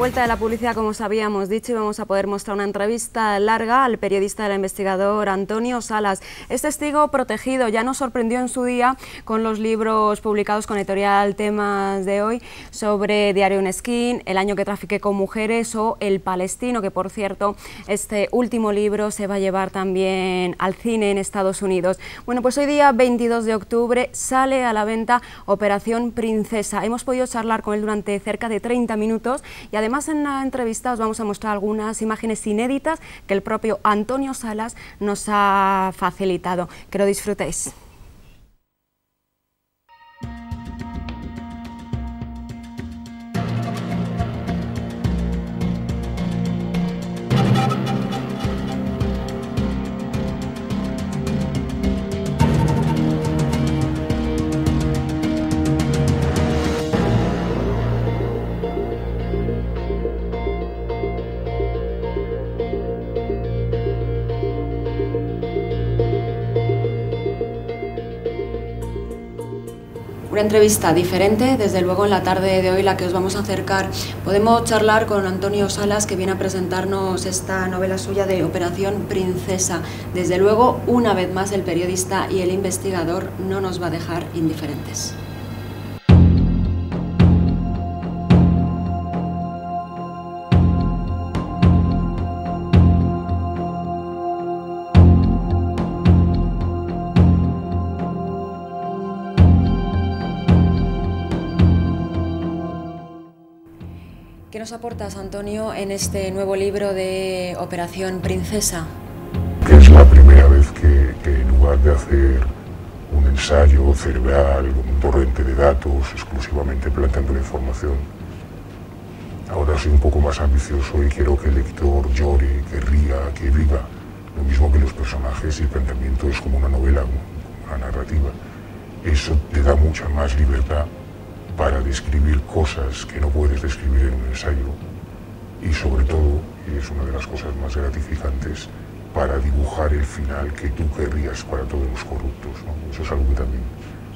vuelta de la publicidad, como os habíamos dicho, y vamos a poder mostrar una entrevista larga al periodista del investigador Antonio Salas. Es testigo protegido, ya nos sorprendió en su día con los libros publicados con editorial Temas de Hoy sobre Diario Un Skin, El año que trafiqué con mujeres o El Palestino, que por cierto este último libro se va a llevar también al cine en Estados Unidos. Bueno, pues hoy día 22 de octubre sale a la venta Operación Princesa. Hemos podido charlar con él durante cerca de 30 minutos y además en la entrevista os vamos a mostrar algunas imágenes inéditas que el propio Antonio Salas nos ha facilitado. Que lo disfrutéis. Una entrevista diferente, desde luego en la tarde de hoy la que os vamos a acercar. Podemos charlar con Antonio Salas, que viene a presentarnos esta novela suya de Operación Princesa. Desde luego, una vez más, el periodista y el investigador no nos va a dejar indiferentes. ¿Qué nos aportas, Antonio, en este nuevo libro de Operación Princesa? Que es la primera vez que en lugar de hacer un ensayo cerebral, un torrente de datos exclusivamente planteando la información, ahora soy un poco más ambicioso y quiero que el lector llore, que ría, que viva, lo mismo que los personajes, y el planteamiento es como una novela, como una narrativa. Eso te da mucha más libertad para describir cosas que no puedes describir en un ensayo, y sobre todo, y es una de las cosas más gratificantes, para dibujar el final que tú querrías para todos los corruptos, ¿no? Eso es algo que también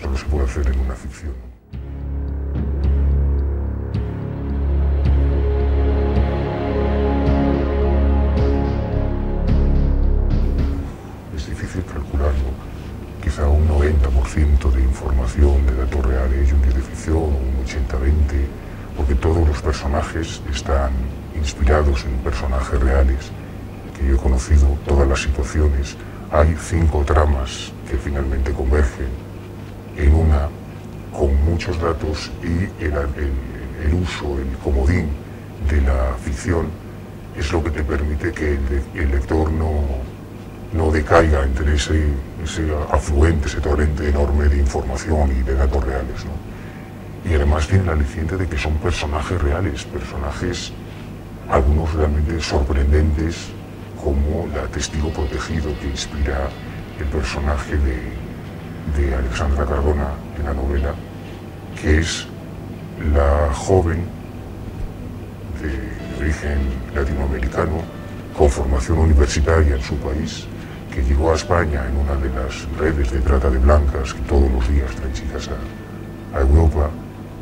solo se puede hacer en una ficción, ¿no? Es difícil calcularlo. Quizá un 90% de información, de datos reales y un 10% de ficción, o un 80-20, porque todos los personajes están inspirados en personajes reales que yo he conocido, todas las situaciones. Hay 5 tramas que finalmente convergen en una, con muchos datos, y el uso, el comodín de la ficción es lo que te permite que el lector no decaiga entre ese afluente, ese torrente enorme de información y de datos reales, ¿no? Y además tiene la aliciente de que son personajes reales, personajes, algunos realmente sorprendentes, como la testigo protegido que inspira el personaje de Alexandra Cardona en la novela, que es la joven de origen latinoamericano con formación universitaria en su país, que llegó a España en una de las redes de trata de blancas que todos los días traen chicas a Europa,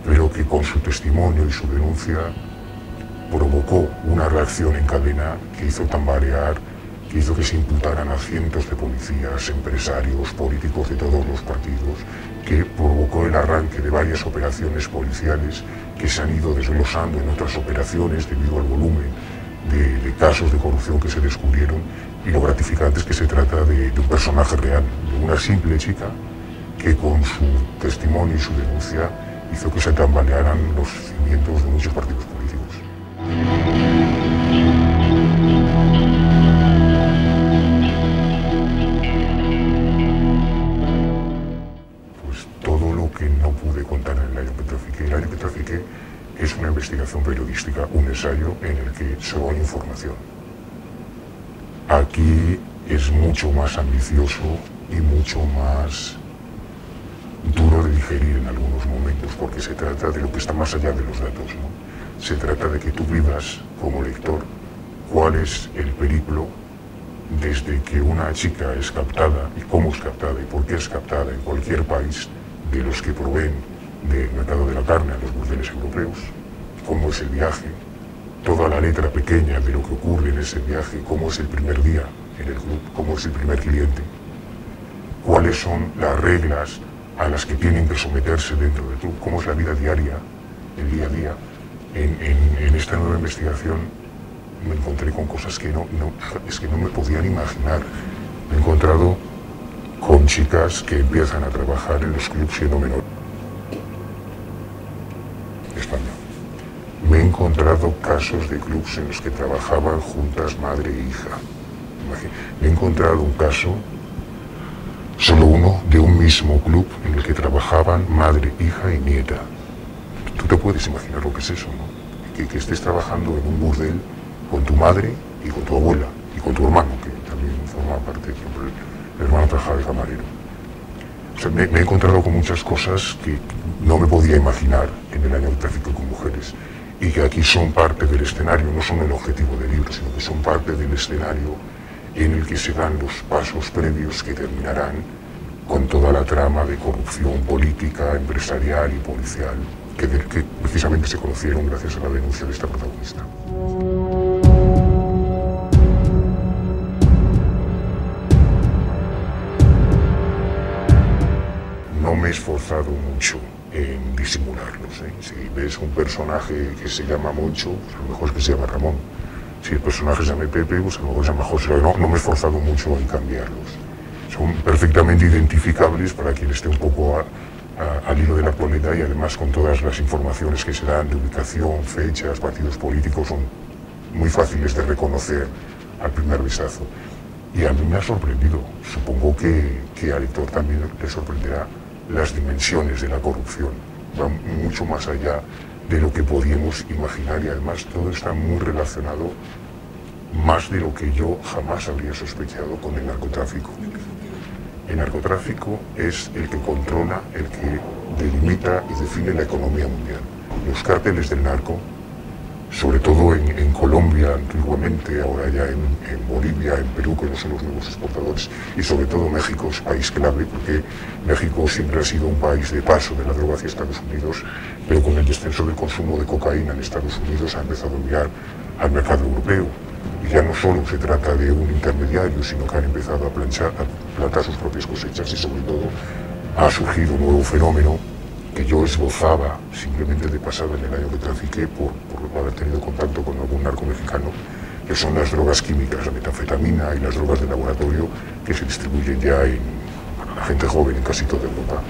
pero que con su testimonio y su denuncia provocó una reacción en cadena que hizo tambalear, que hizo que se imputaran a cientos de policías, empresarios, políticos de todos los partidos, que provocó el arranque de varias operaciones policiales que se han ido desglosando en otras operaciones debido al volumen de casos de corrupción que se descubrieron, y lo gratificante es que se trata de un personaje real, de una simple chica que con su testimonio y su denuncia hizo que se tambalearan los cimientos de muchos partidos políticos. Pues todo lo que no pude contar en El año que trafiqué. El año que trafiqué es una investigación periodística, un ensayo en el que solo hay información. Aquí es mucho más ambicioso y mucho más duro de digerir en algunos momentos, porque se trata de lo que está más allá de los datos, ¿no? Se trata de que tú vivas como lector cuál es el periplo desde que una chica es captada, y cómo es captada y por qué es captada en cualquier país de los que proveen del mercado de la carne a los burdeles europeos, cómo es el viaje, toda la letra pequeña de lo que ocurre en ese viaje, cómo es el primer día en el club, cómo es el primer cliente, cuáles son las reglas a las que tienen que someterse dentro del club, cómo es la vida diaria, el día a día. En esta nueva investigación me encontré con cosas que no me podían imaginar. Me he encontrado con chicas que empiezan a trabajar en los clubs siendo menores. España. Me he encontrado casos de clubs en los que trabajaban juntas madre e hija. Me he encontrado un caso, solo uno, de un mismo club en el que trabajaban madre, hija y nieta. Tú te puedes imaginar lo que es eso, ¿no? Que estés trabajando en un burdel con tu madre y con tu abuela y con tu hermano, que también forma parte, el hermano trabajaba de camarero. O sea, me he encontrado con muchas cosas que no me podía imaginar en el año del tráfico con mujeres y que aquí son parte del escenario, no son el objetivo del libro, sino que son parte del escenario en el que se dan los pasos previos que terminarán con toda la trama de corrupción política, empresarial y policial que precisamente se conocieron gracias a la denuncia de esta protagonista. No me he esforzado mucho en disimularlos, ¿eh? Si ves un personaje que se llama Moncho, pues a lo mejor es que se llama Ramón. Si el personaje se llama Pepe, pues a lo mejor se llama José. No me he esforzado mucho en cambiarlos. Son perfectamente identificables para quien esté un poco al hilo de la actualidad y además con todas las informaciones que se dan de ubicación, fechas, partidos políticos, son muy fáciles de reconocer al primer vistazo. Y a mí me ha sorprendido. Supongo que al lector también le sorprenderá las dimensiones de la corrupción. Van mucho más allá de lo que podíamos imaginar y además todo está muy relacionado, más de lo que yo jamás habría sospechado, con el narcotráfico. El narcotráfico es el que controla, el que delimita y define la economía mundial. Los cárteles del narco, sobre todo en Colombia antiguamente, ahora ya en Bolivia, en Perú, que no son los nuevos exportadores, y sobre todo México es país clave, porque México siempre ha sido un país de paso de la droga hacia Estados Unidos, pero con el descenso del consumo de cocaína en Estados Unidos ha empezado a mirar al mercado europeo. Y ya no solo se trata de un intermediario, sino que han empezado a plantar sus propias cosechas y sobre todo ha surgido un nuevo fenómeno que yo esbozaba simplemente de pasada en el año que trafiqué por haber tenido contacto con algún narco mexicano, que son las drogas químicas, la metanfetamina y las drogas de laboratorio que se distribuyen ya para la gente joven en casi toda Europa.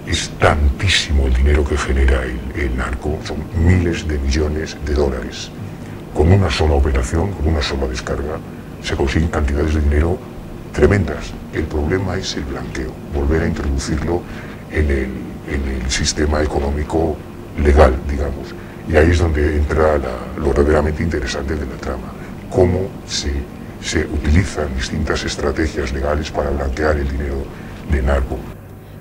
Es tantísimo el dinero que genera el narco, son miles de millones de dólares. Con una sola operación, con una sola descarga, se consiguen cantidades de dinero tremendas. El problema es el blanqueo, volver a introducirlo en el sistema económico legal, digamos. Y ahí es donde entra lo verdaderamente interesante de la trama. Cómo se utilizan distintas estrategias legales para blanquear el dinero de narco.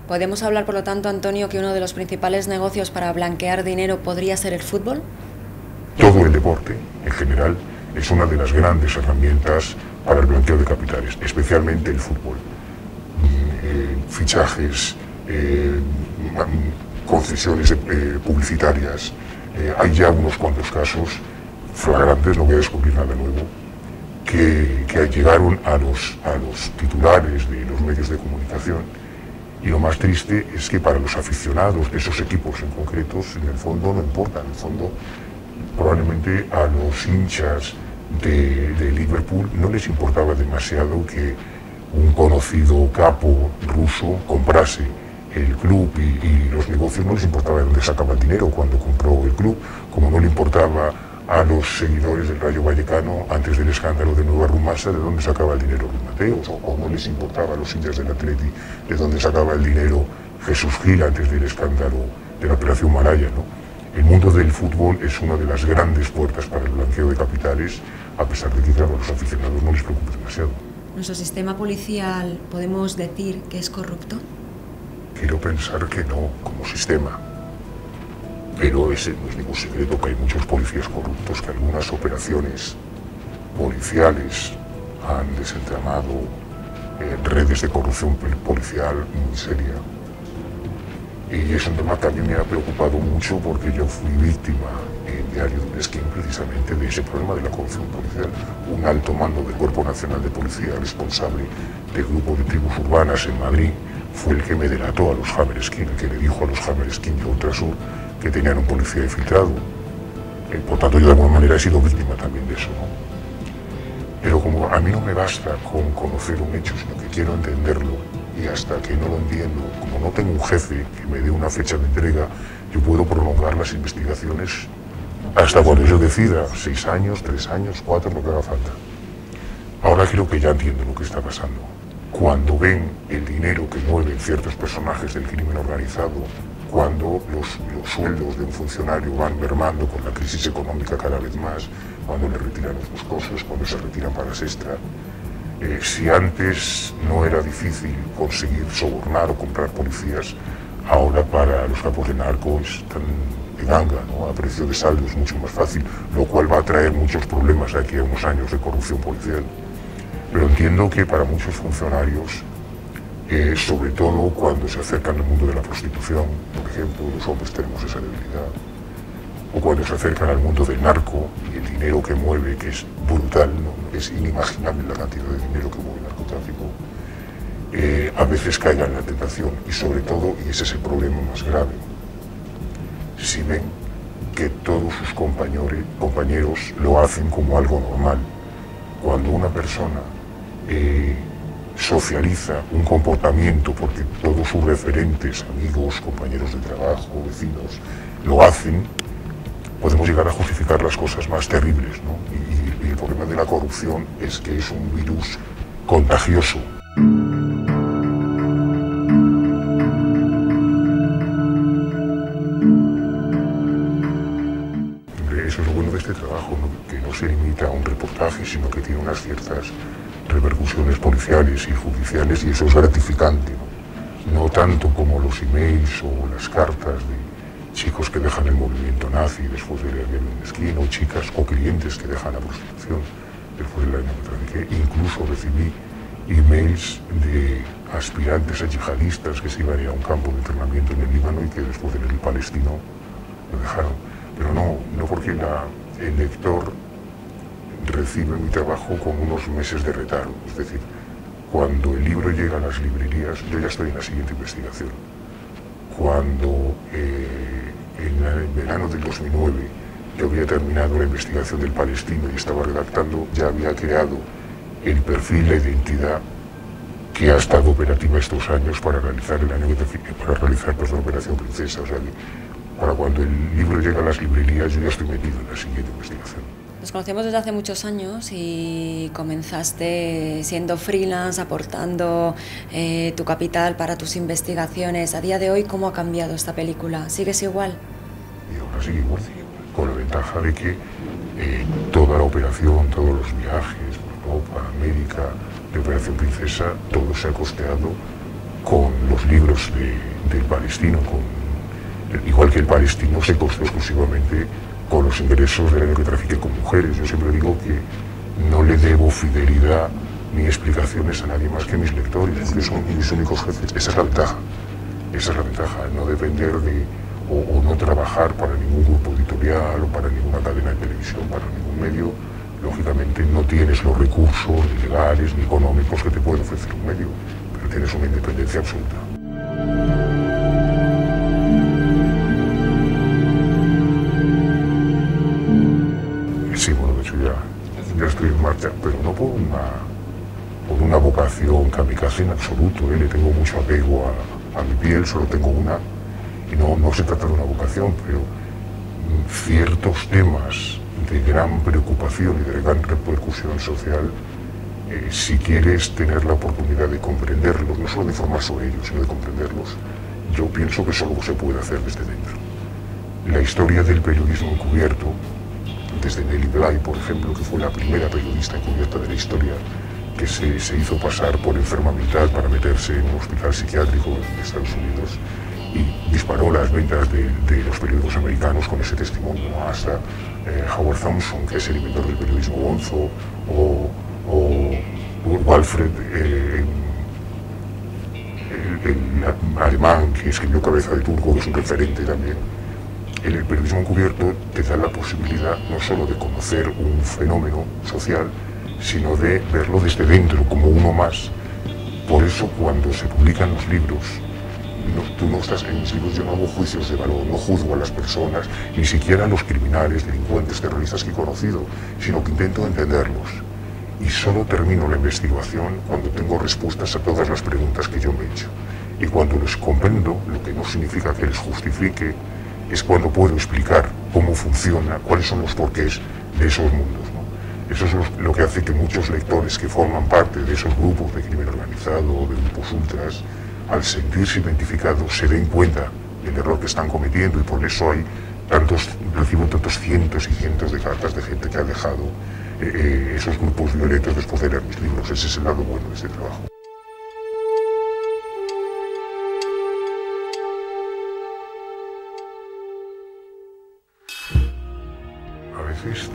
¿Podemos hablar, por lo tanto, Antonio, que uno de los principales negocios para blanquear dinero podría ser el fútbol? Todo el deporte, en general, es una de las grandes herramientas para el blanqueo de capitales, especialmente el fútbol. Fichajes, concesiones publicitarias. Hay ya unos cuantos casos flagrantes, no voy a descubrir nada nuevo, que llegaron a los titulares de los medios de comunicación. Y lo más triste es que para los aficionados de esos equipos en concretos, en el fondo no importa. En el fondo, probablemente a los hinchas de Liverpool no les importaba demasiado que un conocido capo ruso comprase el club y los negocios, no les importaba de dónde sacaba el dinero cuando compró el club, como no le importaba a los seguidores del Rayo Vallecano antes del escándalo de Nueva Rumasa de dónde sacaba el dinero Luis Mateos, o no les importaba a los hinchas del Atleti de dónde sacaba el dinero Jesús Gil antes del escándalo de la Operación Malaya, ¿no? El mundo del fútbol es una de las grandes puertas para el blanqueo de capitales, a pesar de que, claro, a los aficionados no les preocupa demasiado. ¿Nuestro sistema policial podemos decir que es corrupto? Quiero pensar que no, como sistema. Pero ese no es ningún secreto que hay muchos policías corruptos, que algunas operaciones policiales han desentramado redes de corrupción policial muy seria. Y es un tema que a mí me ha preocupado mucho porque yo fui víctima en Diario de un Esquín precisamente de ese problema de la corrupción policial. Un alto mando del Cuerpo Nacional de Policía, responsable del grupo de tribus urbanas en Madrid, fue el que me delató a los Hammer-Skin, el que le dijo a los Hammer-Skin de Ultrasur que tenían un policía infiltrado. Por tanto, yo de alguna manera he sido víctima también de eso, ¿no? Pero como a mí no me basta con conocer un hecho, sino que quiero entenderlo, y hasta que no lo entiendo, como no tengo un jefe que me dé una fecha de entrega, yo puedo prolongar las investigaciones hasta cuando yo decida, 6 años, 3 años, 4, lo que haga falta. Ahora creo que ya entiendo lo que está pasando. Cuando ven el dinero que mueven ciertos personajes del crimen organizado, cuando los sueldos de un funcionario van mermando con la crisis económica cada vez más, cuando le retiran los moscosos, cuando se retiran pagas extra. Si antes no era difícil conseguir sobornar o comprar policías, ahora para los capos de narco es tan de ganga, ¿no? A precio de saldo es mucho más fácil, lo cual va a traer muchos problemas de aquí a unos años de corrupción policial. Pero entiendo que para muchos funcionarios, sobre todo cuando se acercan al mundo de la prostitución, por ejemplo, los hombres tenemos esa debilidad, o cuando se acercan al mundo del narco y el dinero que mueve, que es brutal, ¿no? Es inimaginable la cantidad de dinero que mueve el narcotráfico, a veces caigan en la tentación y sobre todo, y ese es el problema más grave, si ven que todos sus compañeros lo hacen como algo normal, cuando una persona socializa un comportamiento porque todos sus referentes, amigos, compañeros de trabajo, vecinos, lo hacen, podemos llegar a justificar las cosas más terribles, ¿no? Y el problema de la corrupción es que es un virus contagioso. Eso es lo bueno de este trabajo, ¿no? Que no se limita a un reportaje, sino que tiene unas ciertas repercusiones policiales y judiciales, y eso es gratificante, ¿no? No tanto como los emails o las cartas de chicos que dejan el movimiento nazi después de leer en esquina, o chicas o clientes que dejan la prostitución después del año que trafiqué. Incluso recibí emails de aspirantes a yihadistas que se iban a ir a un campo de entrenamiento en el Líbano y que después de leer el palestino lo dejaron. Pero no porque el lector recibe mi trabajo con unos meses de retardo. Es decir, cuando el libro llega a las librerías, yo ya estoy en la siguiente investigación. Cuando en el verano del 2009 yo había terminado la investigación del palestino y estaba redactando, ya había creado el perfil, la identidad que ha estado operativa estos años para realizar Operación Princesa. O sea, para cuando el libro llega a las librerías yo ya estoy metido en la siguiente investigación. Nos conocemos desde hace muchos años y comenzaste siendo freelance, aportando tu capital para tus investigaciones. A día de hoy, ¿cómo ha cambiado esta película? ¿Sigues igual? Y ahora sigue igual, con la ventaja de que toda la operación, todos los viajes, Europa, América, de Operación Princesa, todo se ha costeado con los libros del palestino, igual que el palestino se costeó exclusivamente con los ingresos del año que trafiqué con mujeres. Yo siempre digo que no le debo fidelidad ni explicaciones a nadie más que a mis lectores, porque son mis únicos jefes. Esa es la ventaja. Esa es la ventaja, no depender de, o no trabajar para ningún grupo editorial o para ninguna cadena de televisión, para ningún medio. Lógicamente no tienes los recursos ni legales ni económicos que te puede ofrecer un medio, pero tienes una independencia absoluta. Sí, bueno, de hecho ya estoy en marcha, pero no por una vocación kamikaze en absoluto, le tengo mucho apego a mi piel, solo tengo una, y no se trata de una vocación, pero ciertos temas de gran preocupación y de gran repercusión social, si quieres tener la oportunidad de comprenderlos, no solo de informar sobre ellos, sino de comprenderlos, yo pienso que solo se puede hacer desde dentro. La historia del periodismo encubierto, desde Nelly Bly, por ejemplo, que fue la primera periodista encubierta de la historia, que se hizo pasar por enferma mental para meterse en un hospital psiquiátrico en Estados Unidos y disparó las ventas de los periódicos americanos con ese testimonio, hasta Howard Thompson, que es el inventor del periodismo gonzo, o Walfred, alemán que escribió Cabeza de Turco, que es un referente también. El periodismo encubierto te da la posibilidad no solo de conocer un fenómeno social, sino de verlo desde dentro, como uno más. Por eso cuando se publican los libros, tú no estás en mis libros, yo no hago juicios de valor, no juzgo a las personas, ni siquiera a los criminales, delincuentes, terroristas que he conocido, sino que intento entenderlos. Y solo termino la investigación cuando tengo respuestas a todas las preguntas que yo me he hecho. Y cuando les comprendo, lo que no significa que les justifique, es cuando puedo explicar cómo funciona, cuáles son los porqués de esos mundos, ¿no? Eso es lo que hace que muchos lectores que forman parte de esos grupos de crimen organizado o de grupos ultras, al sentirse identificados, se den cuenta del error que están cometiendo, y por eso recibo tantos cientos y cientos de cartas de gente que ha dejado esos grupos violentos después de leer mis libros. Ese es el lado bueno de este trabajo. A veces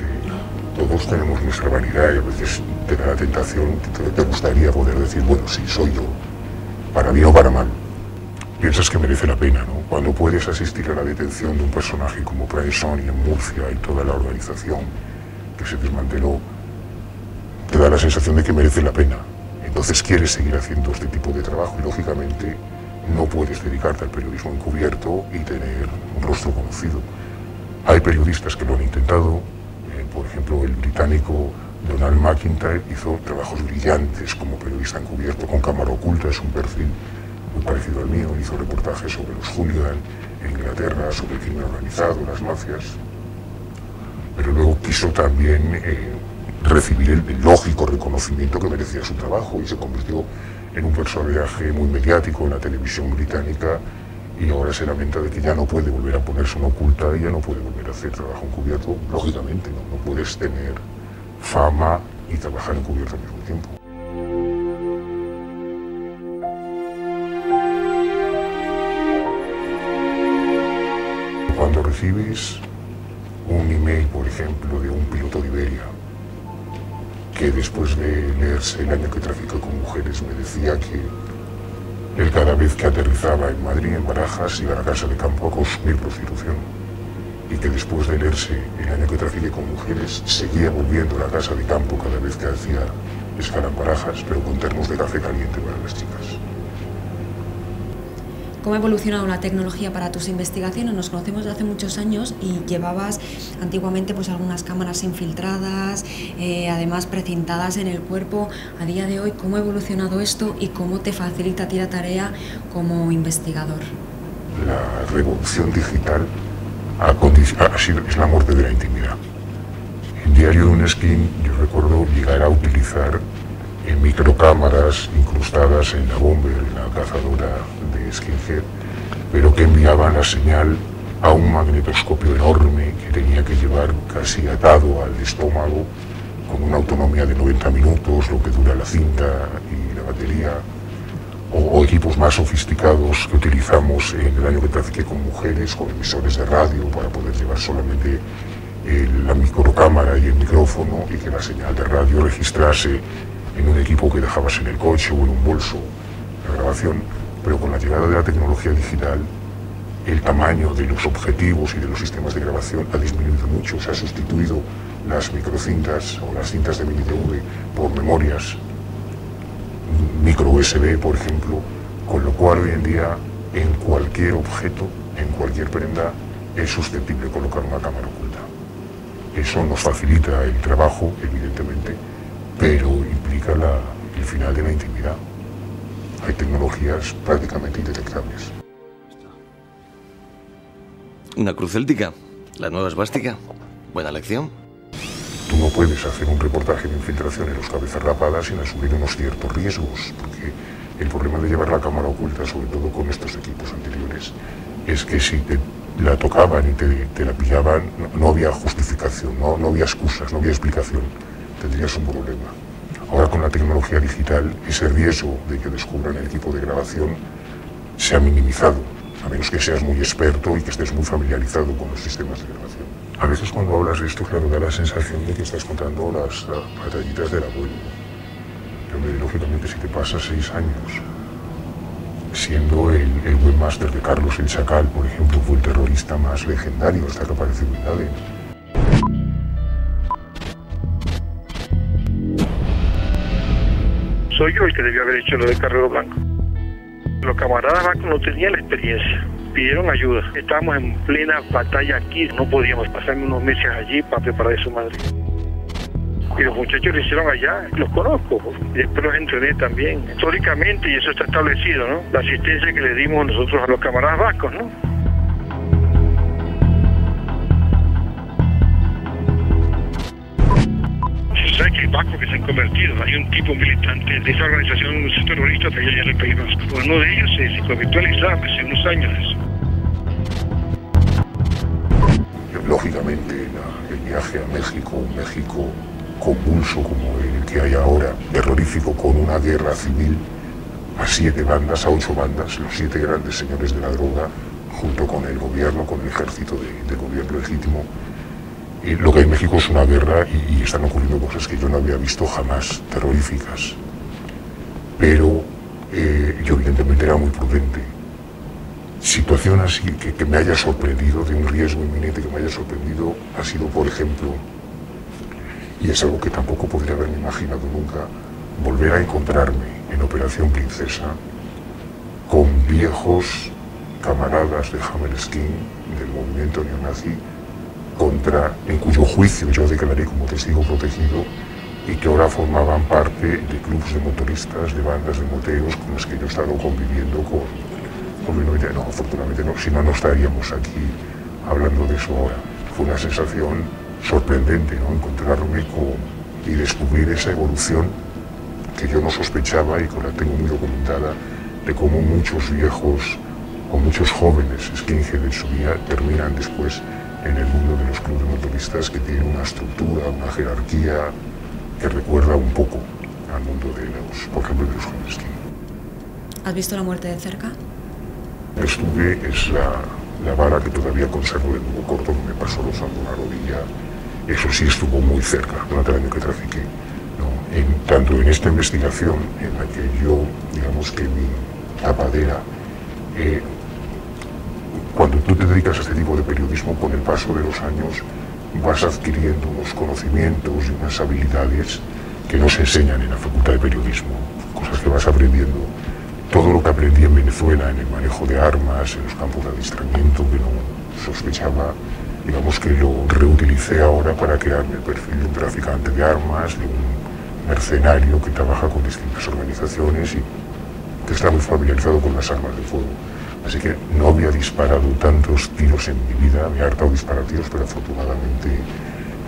todos tenemos nuestra vanidad y a veces te da la tentación, te gustaría poder decir, bueno, sí, soy yo, para bien o para mal. Piensas que merece la pena, ¿no? Cuando puedes asistir a la detención de un personaje como Praesoni en Murcia y toda la organización que se desmanteló, te da la sensación de que merece la pena. Entonces quieres seguir haciendo este tipo de trabajo y lógicamente no puedes dedicarte al periodismo encubierto y tener un rostro conocido. Hay periodistas que lo han intentado, por ejemplo el británico Donald McIntyre hizo trabajos brillantes como periodista encubierto con cámara oculta, es un perfil muy parecido al mío, hizo reportajes sobre los hooligan en Inglaterra, sobre el crimen organizado, las mafias, pero luego quiso también recibir el lógico reconocimiento que merecía su trabajo y se convirtió en un personaje muy mediático en la televisión británica, y ahora se lamenta de que ya no puede volver a ponerse una oculta y ya no puede volver a hacer trabajo encubierto. Lógicamente, no puedes tener fama y trabajar encubierto al mismo tiempo. Cuando recibes un email, por ejemplo, de un piloto de Iberia, que después de leerse El año que trafica con mujeres me decía que él cada vez que aterrizaba en Madrid, en Barajas, iba a la casa de campo a consumir prostitución, y que después de leerse El año que trafique con mujeres seguía volviendo a la casa de campo cada vez que hacía escala en Barajas, pero con termos de café caliente para las chicas. ¿Cómo ha evolucionado la tecnología para tus investigaciones? Nos conocemos desde hace muchos años y llevabas antiguamente pues algunas cámaras infiltradas, además precintadas en el cuerpo. A día de hoy, ¿cómo ha evolucionado esto y cómo te facilita a ti la tarea como investigador? La revolución digital es la muerte de la intimidad. En Diario de un Esquín yo recuerdo llegar a utilizar microcámaras incrustadas en la bomber, en la cazadora de Skinhead, pero que enviaban la señal a un magnetoscopio enorme que tenía que llevar casi atado al estómago, con una autonomía de 90 minutos, lo que dura la cinta y la batería, o equipos más sofisticados que utilizamos en El año que trafiqué con mujeres, con emisores de radio para poder llevar solamente la microcámara y el micrófono y que la señal de radio registrase en un equipo que dejabas en el coche o en un bolso la grabación. Pero con la llegada de la tecnología digital, el tamaño de los objetivos y de los sistemas de grabación ha disminuido mucho. Se ha sustituido las microcintas o las cintas de mini DV por memorias micro USB, por ejemplo, con lo cual hoy en día en cualquier objeto, en cualquier prenda, es susceptible colocar una cámara oculta. Eso nos facilita el trabajo, evidentemente, pero implica el final de la intimidad. Hay tecnologías prácticamente indetectables. Una cruz céltica, la nueva esvástica. Buena lección. Tú no puedes hacer un reportaje de infiltración en los cabezas rapadas sin asumir unos ciertos riesgos, porque el problema de llevar la cámara oculta, sobre todo con estos equipos anteriores, es que si te la tocaban y te la pillaban, no había justificación, no había excusas, no había explicación. Tendrías un problema. Ahora con la tecnología digital, ese riesgo de que descubran el equipo de grabación se ha minimizado, a menos que seas muy experto y que estés muy familiarizado con los sistemas de grabación. A veces cuando hablas de esto, claro, da la sensación de que estás contando las batallitas del abuelo. Pero lógicamente si te pasas 6 años siendo el webmaster de Carlos el Chacal, por ejemplo, fue el terrorista más legendario hasta que apareció Bin Laden. Soy yo el que debió haber hecho lo de Carrero Blanco. Los camaradas blancos no tenían la experiencia, pidieron ayuda. Estábamos en plena batalla aquí, no podíamos pasarme unos meses allí para preparar eso Madrid. Y los muchachos lo hicieron allá, los conozco, y después los entrené también. Históricamente, y eso está establecido, ¿no? La asistencia que le dimos nosotros a los camaradas vascos, ¿no? Se sabe que hay vascos que se han convertido. Hay un tipo militante de esa organización terrorista que hay allá en el País Vasco. Uno de ellos se convirtió al Islam hace unos años. Lógicamente, el viaje a México, un México convulso como el que hay ahora, terrorífico, con una guerra civil a 7 bandas, a 8 bandas, los 7 grandes señores de la droga, junto con el gobierno, con el ejército de gobierno legítimo. Y lo que hay en México es una guerra y están ocurriendo cosas que yo no había visto jamás, terroríficas. Pero yo evidentemente era muy prudente. Situación así que me haya sorprendido, de un riesgo inminente que me haya sorprendido, ha sido, por ejemplo, y es algo que tampoco podría haberme imaginado nunca, volver a encontrarme en Operación Princesa con viejos camaradas de Hammerstein, del movimiento neonazi, en cuyo juicio yo declaré como testigo protegido y que ahora formaban parte de clubes de motoristas, de bandas de moteros con los que yo he estado conviviendo no, afortunadamente no, si no, no estaríamos aquí hablando de eso ahora. Fue una sensación sorprendente, ¿no? Encontrarme y descubrir esa evolución que yo no sospechaba y que la tengo muy documentada, de cómo muchos viejos o muchos jóvenes skinhead en su vida terminan después en el mundo de los clubes de motoristas, que tienen una estructura, una jerarquía que recuerda un poco al mundo de los, por ejemplo, de los Hammerstein. ¿Has visto la muerte de cerca? Estuve, es la vara que todavía conservo del nudo corto que me pasó rozando una rodilla. Eso sí estuvo muy cerca durante el año que trafiqué, ¿no? Tanto en esta investigación en la que yo, digamos que mi tapadera, cuando tú te dedicas a este tipo de periodismo, con el paso de los años vas adquiriendo unos conocimientos y unas habilidades que no se enseñan en la facultad de periodismo, cosas que vas aprendiendo. Todo lo que aprendí en Venezuela en el manejo de armas, en los campos de adiestramiento, que no sospechaba, digamos que lo reutilicé ahora para crearme el perfil de un traficante de armas, de un mercenario que trabaja con distintas organizaciones y que está muy familiarizado con las armas de fuego. Así que no había disparado tantos tiros en mi vida, me he hartado disparar tiros, pero afortunadamente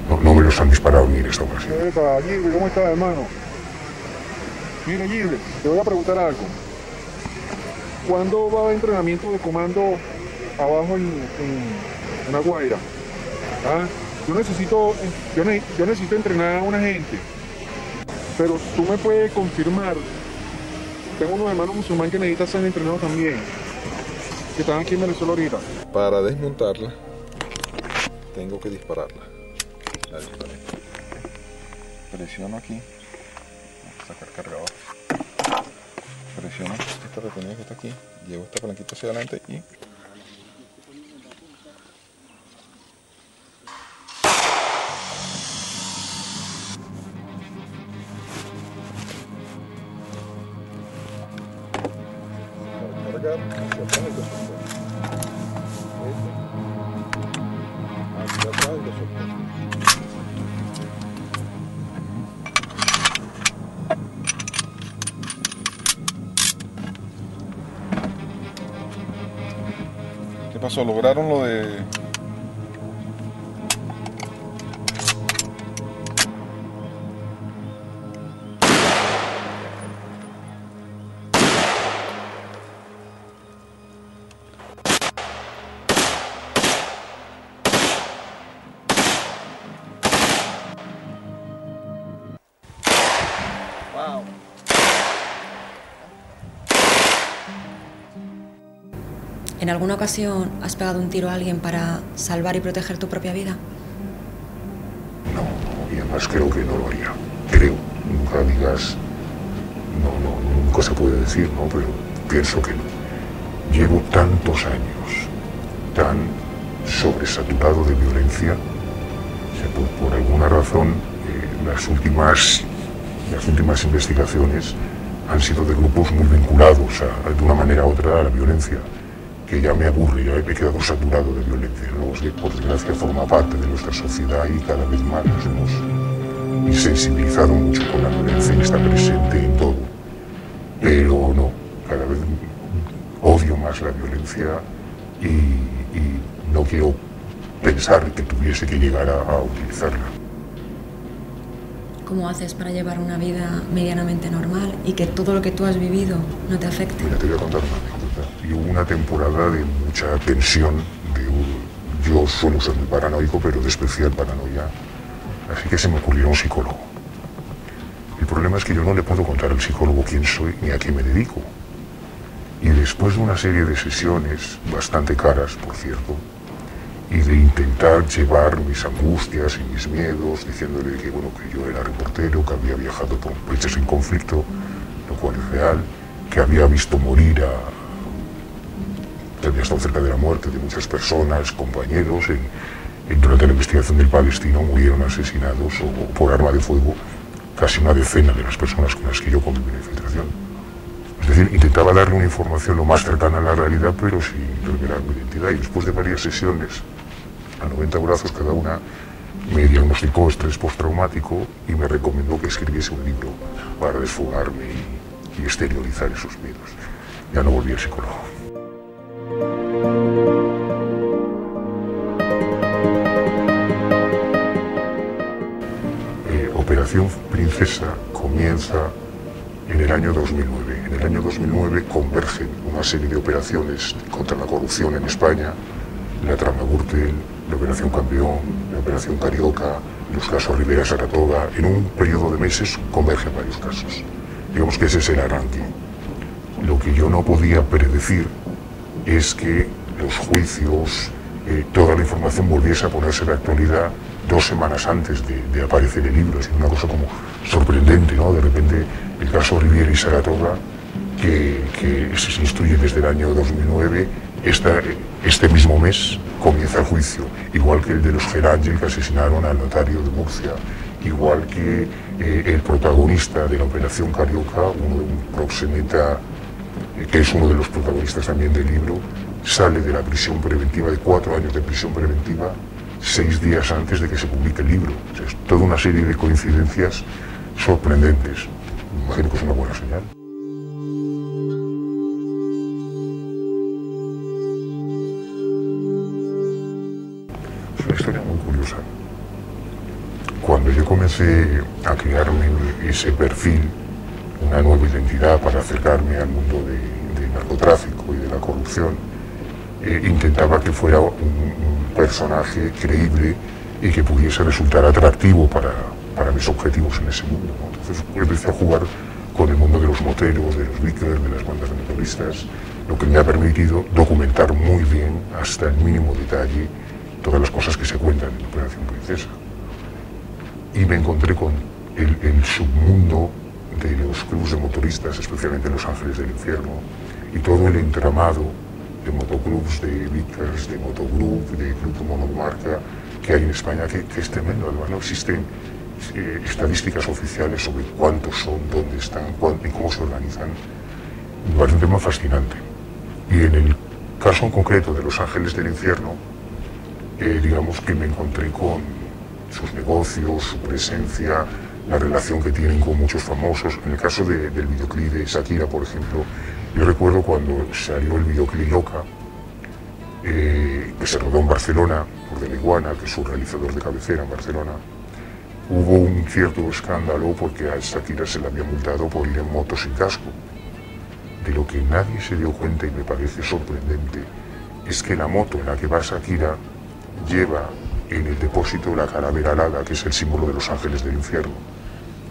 no me los han disparado ni en esta ocasión. Gilbert, ¿cómo estás, hermano? Mira, Gilbert, te voy a preguntar algo. ¿Cuándo va a haber entrenamiento de comando abajo en La Guaira? ¿Ah? Yo necesito entrenar a una gente, pero tú me puedes confirmar. Tengo unos hermanos musulmanes que necesitan ser entrenados también, que están aquí en Venezuela ahorita. Para desmontarla, tengo que dispararla. La disparé. Presiono aquí. Voy a sacar cargador. Presiono esta retenida que está aquí. Llevo esta palanquita hacia adelante y... cargar hacia atrás y lo suelto. Hacia atrás y lo suelto. ¿Qué pasó? ¿Lograron lo de...? Wow. ¿En alguna ocasión has pegado un tiro a alguien para salvar y proteger tu propia vida? No, y además creo que no lo haría. Creo, nunca digas, nunca se puede decir, ¿no? Pero pienso que no. llevo tantos años tan sobresaturado de violencia, o sea, por alguna razón las últimas investigaciones han sido de grupos muy vinculados de una manera u otra a la violencia, que ya me aburre, ya me he quedado saturado de violencia. Luego, por desgracia, forma parte de nuestra sociedad y cada vez más nos hemos insensibilizado mucho con la violencia y está presente en todo. Pero no, cada vez odio más la violencia y no quiero pensar que tuviese que llegar a utilizarla. ¿Cómo haces para llevar una vida medianamente normal y que todo lo que tú has vivido no te afecte? Mira, te voy a contar una anécdota. Y hubo una temporada de mucha tensión. Yo suelo ser muy paranoico, pero de especial paranoia. Así que se me ocurrió un psicólogo. El problema es que yo no le puedo contar al psicólogo quién soy ni a qué me dedico. Y después de una serie de sesiones, bastante caras, por cierto, y de intentar llevar mis angustias y mis miedos, diciéndole que, bueno, que yo era reportero, que había viajado por países en conflicto, lo cual es real, que había visto morir que había estado cerca de la muerte de muchas personas, compañeros, durante la investigación del Palestino murieron asesinados o por arma de fuego casi una decena de las personas con las que yo conviví en la infiltración. Es decir, intentaba darle una información lo más cercana a la realidad, pero sin revelar mi identidad. Y después de varias sesiones, a 90 brazos cada una, me diagnosticó estrés postraumático y me recomendó que escribiese un libro para desfogarme y exteriorizar esos miedos. Ya no volví al psicólogo. Operación Princesa comienza en el año 2009. En el año 2009 convergen una serie de operaciones contra la corrupción en España, la trama Gürtel, la Operación Campeón, la Operación Carioca, los casos Rivera Saratoga. En un periodo de meses convergen varios casos. Digamos que ese es el arranque. Lo que yo no podía predecir es que los juicios, toda la información volviese a ponerse de actualidad 2 semanas antes de aparecer el libro. Es una cosa como sorprendente, ¿no? De repente el caso Rivera y Saratoga, que se instruye desde el año 2009, este mismo mes comienza el juicio, igual que el de los Gerangel que asesinaron al notario de Murcia, igual que el protagonista de la Operación Carioca, un proxeneta que es uno de los protagonistas también del libro, sale de la prisión preventiva, de 4 años de prisión preventiva, 6 días antes de que se publique el libro. O sea, es toda una serie de coincidencias sorprendentes. Me imagino que es una buena señal. Es una historia muy curiosa. Cuando yo comencé a crearme ese perfil, una nueva identidad para acercarme al mundo del narcotráfico y de la corrupción, intentaba que fuera un personaje creíble y que pudiese resultar atractivo para mis objetivos en ese mundo, ¿no? Entonces empecé a jugar con el mundo de los moteros, de los bickers, de las bandas de motoristas, lo que me ha permitido documentar muy bien, hasta el mínimo detalle, todas las cosas que se cuentan en Operación Princesa. Y me encontré con el submundo de los clubes de motoristas, especialmente Los Ángeles del Infierno, y todo el entramado de motoclubs, de bickers, de motogroup, de club de monomarca que hay en España, que es tremendo. Además, no existen estadísticas oficiales sobre cuántos son, dónde están, y cómo se organizan. Me parece un tema fascinante. Y en el caso en concreto de Los Ángeles del Infierno, digamos que me encontré con sus negocios, su presencia, la relación que tienen con muchos famosos. En el caso del videoclip de Shakira, por ejemplo, yo recuerdo cuando salió el videoclip Loca, que se rodó en Barcelona por De La Iguana, que es su realizador de cabecera en Barcelona. Hubo un cierto escándalo porque a Shakira se le había multado por ir en moto sin casco. De lo que nadie se dio cuenta, y me parece sorprendente, es que la moto en la que va Shakira lleva en el depósito la calavera alada, que es el símbolo de Los Ángeles del Infierno,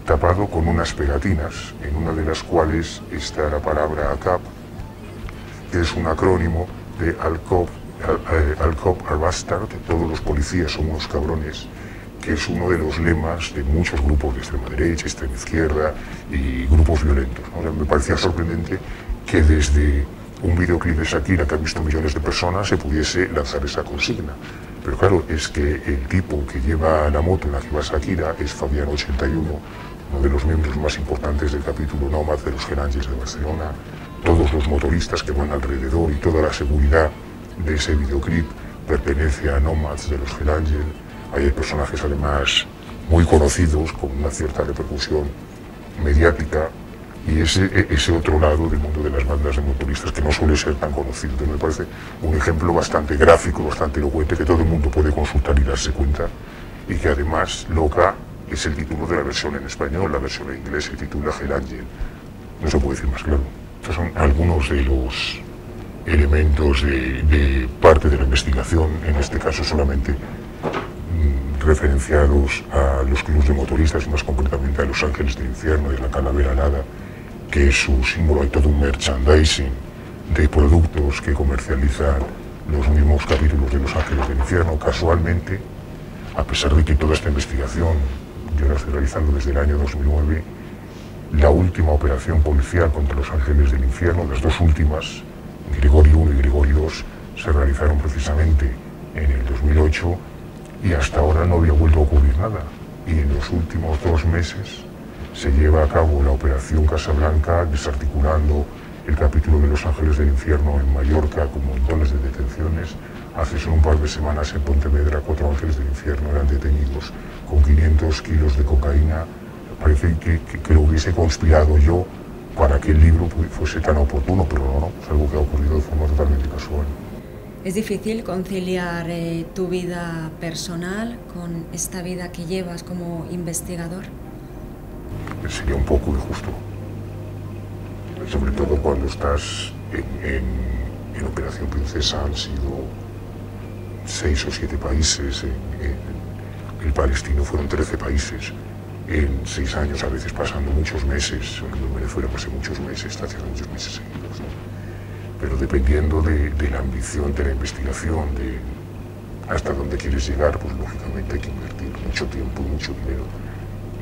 tapado con unas pegatinas, en una de las cuales está la palabra ACAP, que es un acrónimo de Al Cop Are Bastard, todos los policías son unos cabrones, que es uno de los lemas de muchos grupos de extrema derecha, extrema izquierda y grupos violentos, ¿no? O sea, me parecía sorprendente que desde un videoclip de Shakira que ha visto millones de personas se pudiese lanzar esa consigna. Pero claro, es que el tipo que lleva la moto en la que va Shakira es Fabián81, uno de los miembros más importantes del capítulo Nómad de los Hell Angels de Barcelona. Todos los motoristas que van alrededor y toda la seguridad de ese videoclip pertenece a Nomads de los Hell Angels. Hay personajes además muy conocidos con una cierta repercusión mediática, y ese otro lado del mundo de las bandas de motoristas que no suele ser tan conocido. Entonces me parece un ejemplo bastante gráfico, bastante elocuente, que todo el mundo puede consultar y darse cuenta, y que además Loca es el título de la versión en español. La versión en inglés se titula Hell Angel. No se puede decir más claro. Estos son algunos de los elementos de parte de la investigación, en este caso solamente referenciados a los clubes de motoristas y más concretamente a Los Ángeles del Infierno y a la Calavera Alada, que es su símbolo. Hay todo un merchandising de productos que comercializan los mismos capítulos de Los Ángeles del Infierno. Casualmente, a pesar de que toda esta investigación yo la estoy realizando desde el año 2009, la última operación policial contra Los Ángeles del Infierno, las dos últimas, Grigori 1 y Grigori 2, se realizaron precisamente en el 2008 y hasta ahora no había vuelto a ocurrir nada. Y en los últimos 2 meses se lleva a cabo la operación Casablanca, desarticulando el capítulo de Los Ángeles del Infierno en Mallorca con montones de detenciones. Hace solo un par de semanas en Pontevedra 4 ángeles del infierno eran detenidos con 500 kilos de cocaína. Parece que lo hubiese conspirado yo para que el libro fuese tan oportuno, pero no, es algo que ha ocurrido de forma totalmente casual. ¿Es difícil conciliar tu vida personal con esta vida que llevas como investigador? Sería un poco injusto, sobre todo cuando estás en Operación Princesa. Han sido 6 o 7 países, el palestino fueron 13 países, en 6 años, a veces pasando muchos meses. En Venezuela pasé muchos meses, está haciendo muchos meses seguidos, ¿no? Pero dependiendo de la ambición de la investigación, de hasta dónde quieres llegar, pues lógicamente hay que invertir mucho tiempo y mucho dinero,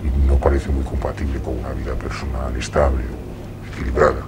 y no parece muy compatible con una vida personal estable o equilibrada.